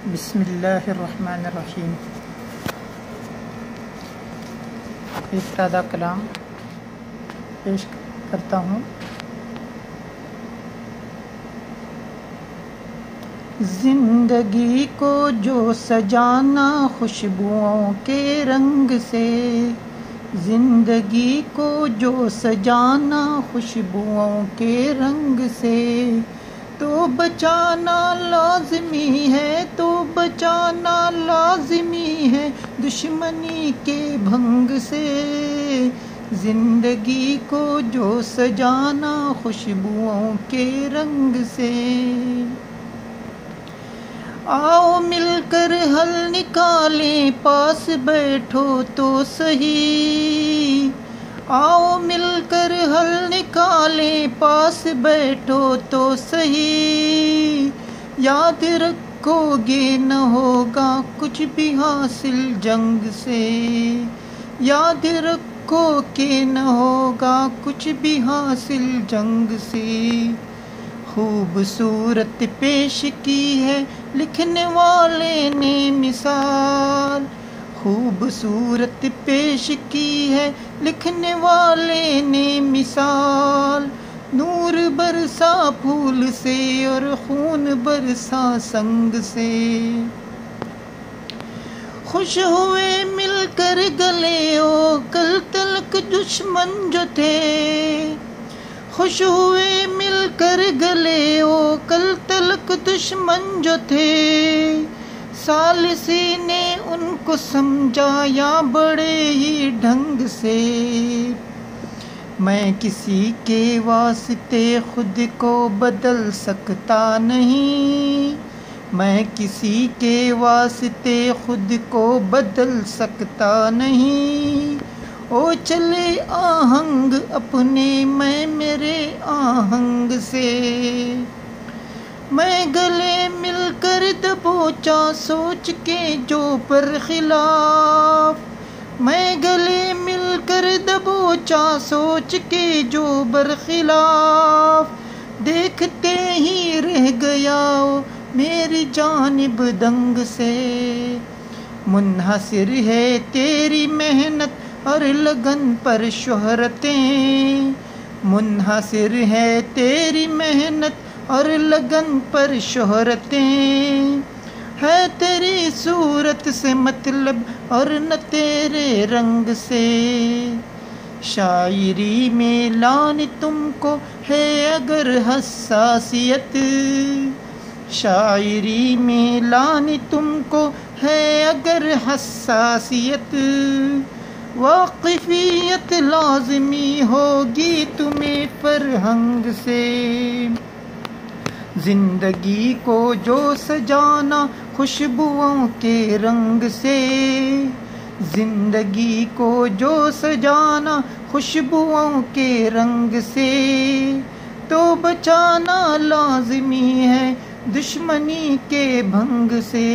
बिस्मिल्लाहिर्रहमानिर्रहीम। एक सादा कलाम पेश करता हूँ। जिंदगी को जो सजाना खुशबुओं के रंग से, जिंदगी को जो सजाना खुशबुओं के रंग से, तो बचाना लाज़मी है, तो बचाना लाज़मी है दुश्मनी के भंग से। जिंदगी को जो सजाना खुशबुओं के रंग से। आओ मिलकर हल निकालें, पास बैठो तो सही। आओ मिलकर हल निकालें, पास बैठो तो सही। याद रखोगे न होगा कुछ भी हासिल जंग से। याद रखो कि न होगा कुछ भी हासिल जंग से। खूबसूरत पेश की है लिखने वाले ने मिसाल। खूबसूरत पेश की है लिखने वाले ने मिसाल। नूर बरसा फूल से और खून बरसा संग से। खुश हुए मिलकर गले ओ कल तलक दुश्मन जो थे। खुश हुए मिलकर गले ओ कल तलक दुश्मन जो थे। सालिसी ने उनको समझाया बड़े ही ढंग से। मैं किसी के वास्ते खुद को बदल सकता नहीं। मैं किसी के वास्ते खुद को बदल सकता नहीं। ओ चले आहंग अपने मैं मेरे आहंग से। मैं गले मिलकर दबोचा सोच के जो पर खिलाफ। मैं गले मिलकर दबोचा सोच के जो बरखिलाफ। देखते ही रह गया ओ मेरी जानिब दंग से। मुनहसिर है तेरी मेहनत और लगन पर शोहरतें। मुनहसिर है तेरी मेहनत और लगन पर शोहरतें। है तेरी सूरत से मतलब और न तेरे रंग से। शायरी में लानी तुमको है अगर हसासियत। शायरी में लानी तुमको है अगर हसासियत। वाक़िफ़ियत लाज़मी होगी तुम्हें फरहंग से। जिंदगी को जो सजाना खुशबुओं के रंग से। जिंदगी को जो सजाना खुशबुओं के रंग से, तो बचाना लाज़मी है दुश्मनी के भंग से।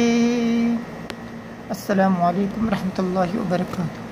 अस्सलामु अलैकुम रहमतुल्लाहि व बरकातुहू।